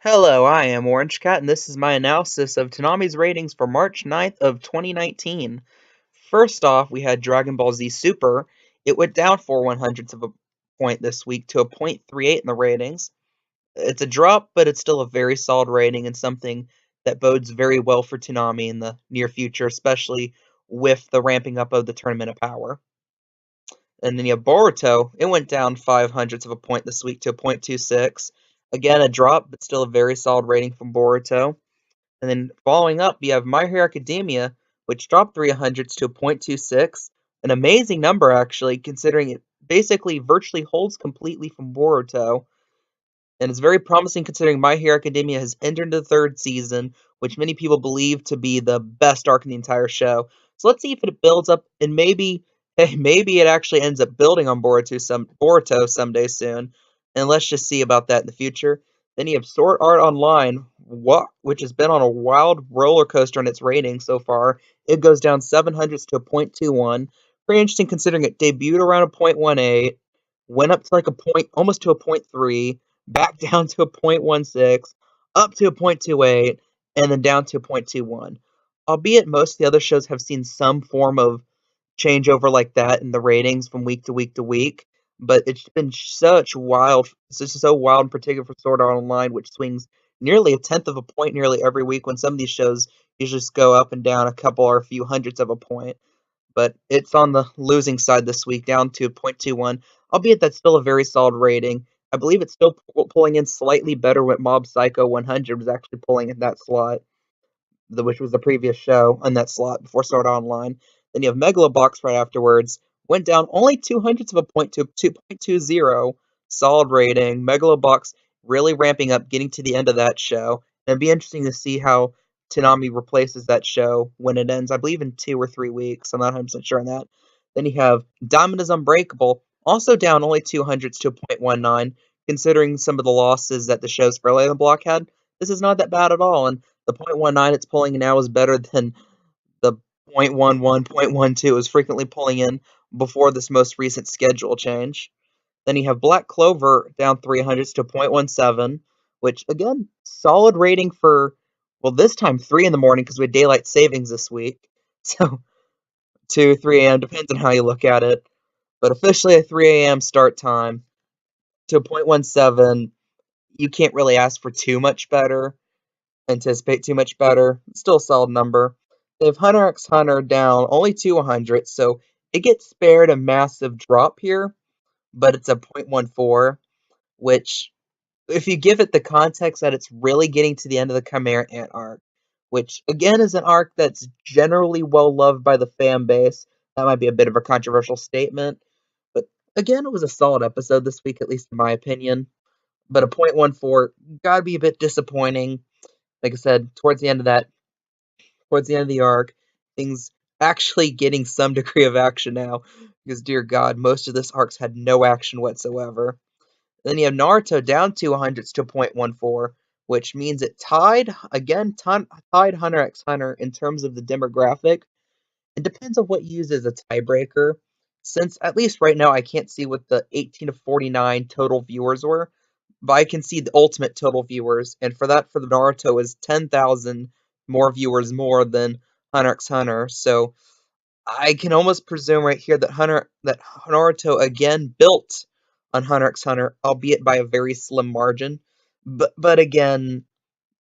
Hello, I am Orange Cat, and this is my analysis of Toonami's ratings for March 9th of 2019. First off, we had Dragon Ball Z Super. It went down 4/100ths of a point this week to a .38 in the ratings. It's a drop, but it's still a very solid rating and something that bodes very well for Toonami in the near future, especially with the ramping up of the Tournament of Power. And then you have Boruto. It went down 0.05 of a point this week to a .26. Again, a drop, but still a very solid rating from Boruto. And then following up, you have My Hero Academia, which dropped 0.03 to a .26. An amazing number, actually, considering it basically virtually holds completely from Boruto. And it's very promising considering My Hero Academia has entered the third season, which many people believe to be the best arc in the entire show. So let's see if it builds up, and maybe, hey, maybe it actually ends up building on Boruto someday soon. And let's just see about that in the future. Then you have Sword Art Online, which has been on a wild roller coaster in its ratings so far. It goes down 700 to a .21. Pretty interesting considering it debuted around a .18, went up to like a point, almost to a .3, back down to a .16, up to a .28, and then down to a .21. Albeit most of the other shows have seen some form of changeover like that in the ratings from week to week to week, but it's been it's just so wild in particular for Sword Art Online, which swings nearly a tenth of a point nearly every week when some of these shows usually just go up and down a couple or a few hundredths of a point. But it's on the losing side this week, down to .21, albeit that's still a very solid rating. I believe it's still pulling in slightly better with Mob Psycho 100 was actually pulling in that slot, which was the previous show on that slot before Sword Art Online. Then you have Megalobox right afterwards. Went down only 0.02 of a point to 2.20. Solid rating. Megalobox really ramping up, getting to the end of that show. And it'd be interesting to see how Toonami replaces that show when it ends. I believe in 2 or 3 weeks. I'm not 100% sure on that. Then you have Diamond is Unbreakable, also down only 200 to a .19, considering some of the losses that the shows earlier in the block had. This is not that bad at all, and the .19 it's pulling in now is better than the .11, .12 is frequently pulling in before this most recent schedule change. Then you have Black Clover down 300 to .17, which again, solid rating for, well, this time 3 in the morning because we had daylight savings this week. So 2, 3 a.m. depends on how you look at it. But officially a 3 a.m. start time to a .17. You can't really ask for too much better. Anticipate too much better. Still a solid number. They have Hunter x Hunter down only to 100, so it gets spared a massive drop here, but it's a .14, which, if you give it the context that it's really getting to the end of the Chimera Ant arc, which again is an arc that's generally well loved by the fan base. That might be a bit of a controversial statement, but again, it was a solid episode this week, at least in my opinion. But a .14 gotta be a bit disappointing. Like I said, towards the end of the arc, things actually getting some degree of action now. Because, dear God, most of this arc's had no action whatsoever. And then you have Naruto down 200 to .14, which means it tied, again, tied Hunter x Hunter in terms of the demographic. It depends on what you use as a tiebreaker. Since, at least right now, I can't see what the 18 to 49 total viewers were, but I can see the ultimate total viewers, and for that, for the Naruto, is 10,000 more viewers more than Hunter x Hunter. So I can almost presume right here that Naruto again built on Hunter x Hunter, albeit by a very slim margin. But again,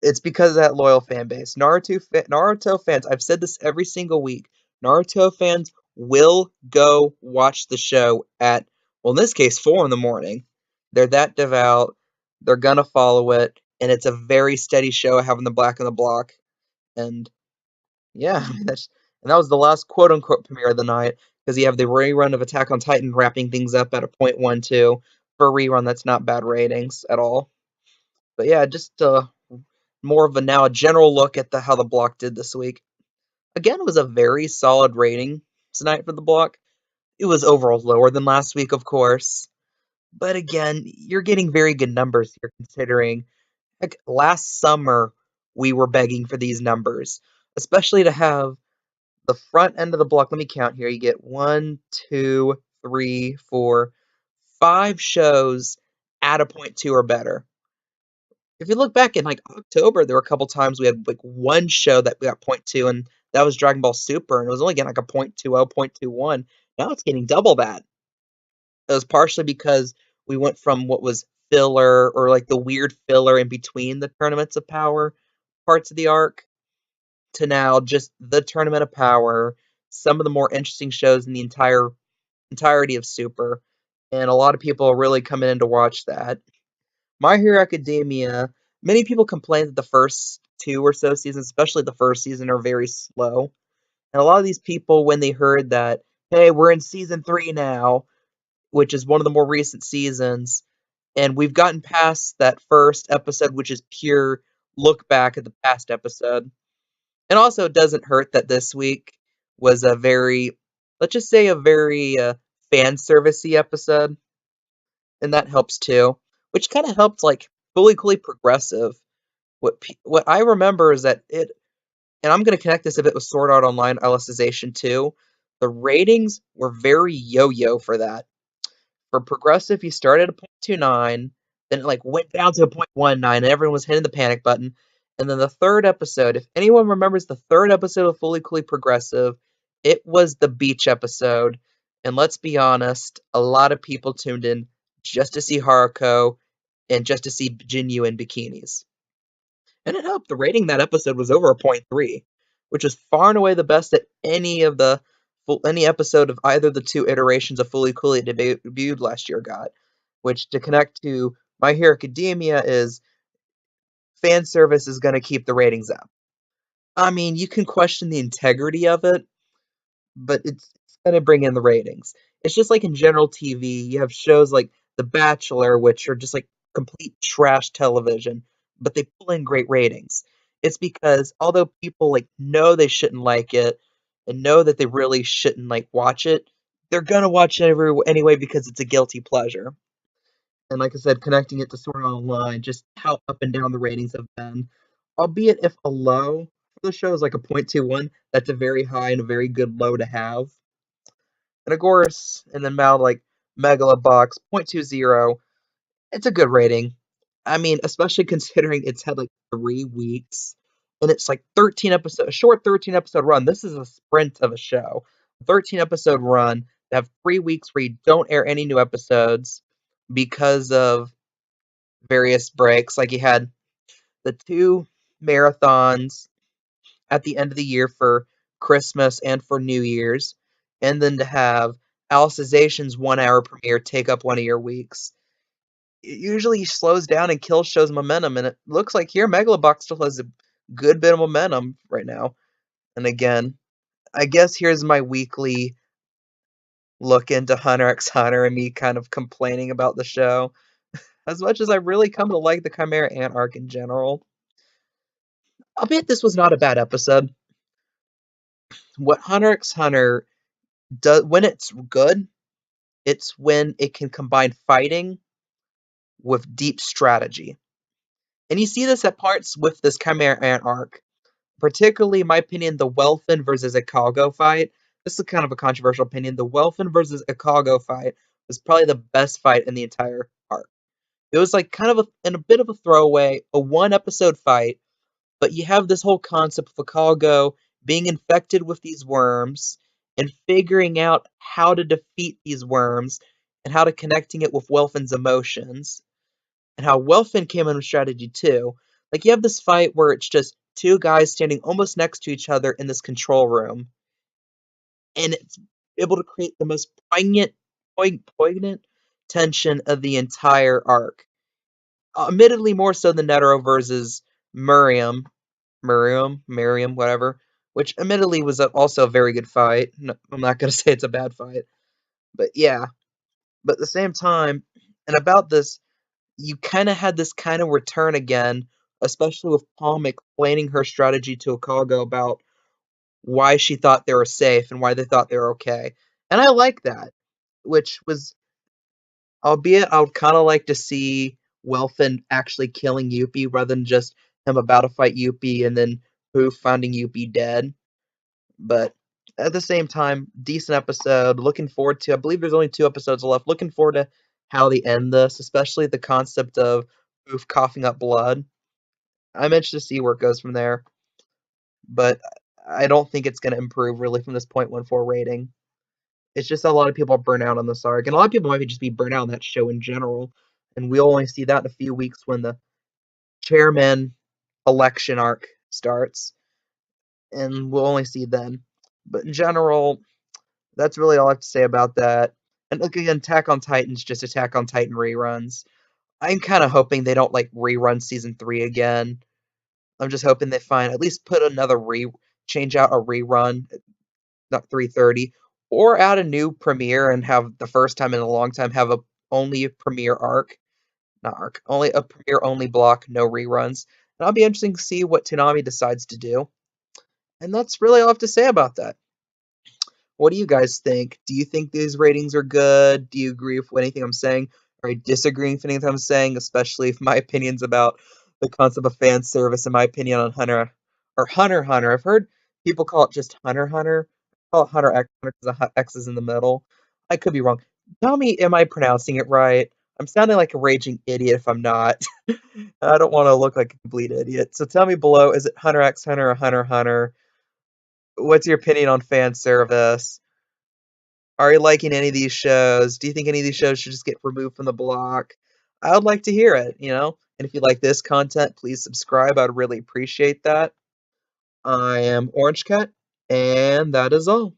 it's because of that loyal fan base. Naruto fans, I've said this every single week. Naruto fans will go watch the show at, well, in this case, 4 in the morning. They're that devout. They're gonna follow it, and it's a very steady show having the black on the block. And yeah, that was the last quote unquote premiere of the night because you have the rerun of Attack on Titan wrapping things up at a .12 for a rerun that's not bad ratings at all. But yeah, just more of a general look at how the block did this week. Again, it was a very solid rating tonight for the block. It was overall lower than last week, of course. But again, you're getting very good numbers here considering, heck, last summer we were begging for these numbers, especially to have the front end of the block. Let me count here. You get 1, 2, 3, 4, 5 shows at a .2 or better. If you look back in like October, there were a couple times we had like one show that we got point 0.2, and that was Dragon Ball Super, and it was only getting like a 0.20, 0.21. Now it's getting double that. It was partially because we went from what was filler or like the weird filler in between the Tournaments of Power parts of the arc to now just the Tournament of Power, some of the more interesting shows in the entirety of Super, and a lot of people are really coming in to watch that. My Hero Academia, many people complain that the first two or so seasons, especially the first season, are very slow. And a lot of these people, when they heard that, hey, we're in season 3 now, which is one of the more recent seasons, and we've gotten past that first episode, which is pure look back at the past episode. And also, it doesn't hurt that this week was a very, let's just say, a very fan servicey episode, and that helps too. Which kind of helped, like, fully coolly progressive. What I remember is that it, and I'm gonna connect this a bit with Sword Art Online Alicization too. The ratings were very yo-yo for that. For progressive, you started at a 0.29, then it like went down to a 0.19, and everyone was hitting the panic button. And then the third episode, if anyone remembers the third episode of Fully Coolly Progressive, it was the beach episode. And let's be honest, a lot of people tuned in just to see Haruko and just to see Jinyu in bikinis. And it helped. The rating that episode was over a 0.3, which is far and away the best that any episode of either of the two iterations of Fully Coolly debuted last year got. Which, to connect to My Hero Academia, is fan service is going to keep the ratings up. I mean, you can question the integrity of it, but it's going to bring in the ratings. It's just like in general TV, you have shows like The Bachelor, which are just like complete trash television, but they pull in great ratings. It's because although people like know they shouldn't like it and know that they really shouldn't like watch it, they're gonna watch it anyway because it's a guilty pleasure. And like I said, connecting it to Sword Art Online, just how up and down the ratings have been. Albeit if a low for the show is like a 0.21, that's a very high and a very good low to have. And of course, and then now like Megalobox 0.20, it's a good rating. I mean, especially considering it's had like 3 weeks and it's like 13 episode, a short 13 episode run. This is a sprint of a show. A 13 episode run to have 3 weeks where you don't air any new episodes because of various breaks. Like you had the two marathons at the end of the year for Christmas and for New Year's, and then to have Alicization's 1 hour premiere take up one of your weeks. It usually slows down and kills show's momentum, and it looks like here Megalobox still has a good bit of momentum right now. And again, I guess here's my weekly look into Hunter x Hunter and me kind of complaining about the show. As much as I really come to like the Chimera Ant arc in general, albeit this was not a bad episode. What Hunter x Hunter does when it's good, it's when it can combine fighting with deep strategy. And you see this at parts with this Chimera Ant arc. Particularly, in my opinion, the Welfin versus Ikalgo fight. This is kind of a controversial opinion. The Welfin versus Ikalgo fight was probably the best fight in the entire arc. It was like kind of in a bit of a throwaway, a one episode fight, but you have this whole concept of Ikalgo being infected with these worms and figuring out how to defeat these worms and how to connecting it with Welfin's emotions and how Welfin came in with strategy too. Like you have this fight where it's just two guys standing almost next to each other in this control room, and it's able to create the most poignant tension of the entire arc. Admittedly, more so than Netero versus Miriam, whatever. Which admittedly was also a very good fight. No, I'm not gonna say it's a bad fight, but yeah. But at the same time, and about this, you kind of had this kind of return again, especially with Palm explaining her strategy to Okago about why she thought they were safe and why they thought they were okay. And I like that, which was, albeit I would kind of like to see Welfin actually killing Yuppie rather than just him about to fight Yuppie and then Poof finding Yuppie dead. But at the same time, decent episode. Looking forward to, I believe there's only 2 episodes left. Looking forward to how they end this, especially the concept of Poof coughing up blood. I'm interested to see where it goes from there, but I don't think it's going to improve really from this 0.14 rating. It's just a lot of people are burnt out on this arc, and a lot of people might just be burnt out on that show in general. And we'll only see that in a few weeks when the chairman election arc starts, and we'll only see then. But in general, that's really all I have to say about that. And look again, Attack on Titan's just Attack on Titan reruns. I'm kind of hoping they don't like rerun season 3 again. I'm just hoping they find at least put another change out a rerun, not 330, or add a new premiere and have the first time in a long time have a only a premiere arc, not arc, only a premiere only block, no reruns. And I'll be interesting to see what Toonami decides to do. And that's really all I have to say about that. What do you guys think? Do you think these ratings are good? Do you agree with anything I'm saying? Are you disagreeing with anything I'm saying, especially if my opinions about the concept of fan service and my opinion on Hunter or Hunter Hunter? I've heard people call it just Hunter Hunter. I call it Hunter X Hunter because the X is in the middle. I could be wrong. Tell me, am I pronouncing it right? I'm sounding like a raging idiot if I'm not. I don't want to look like a complete idiot. So tell me below, is it Hunter X Hunter or Hunter Hunter? What's your opinion on fan service? Are you liking any of these shows? Do you think any of these shows should just get removed from the block? I would like to hear it. And if you like this content, please subscribe. I'd really appreciate that. I am Orange Cat, and that is all.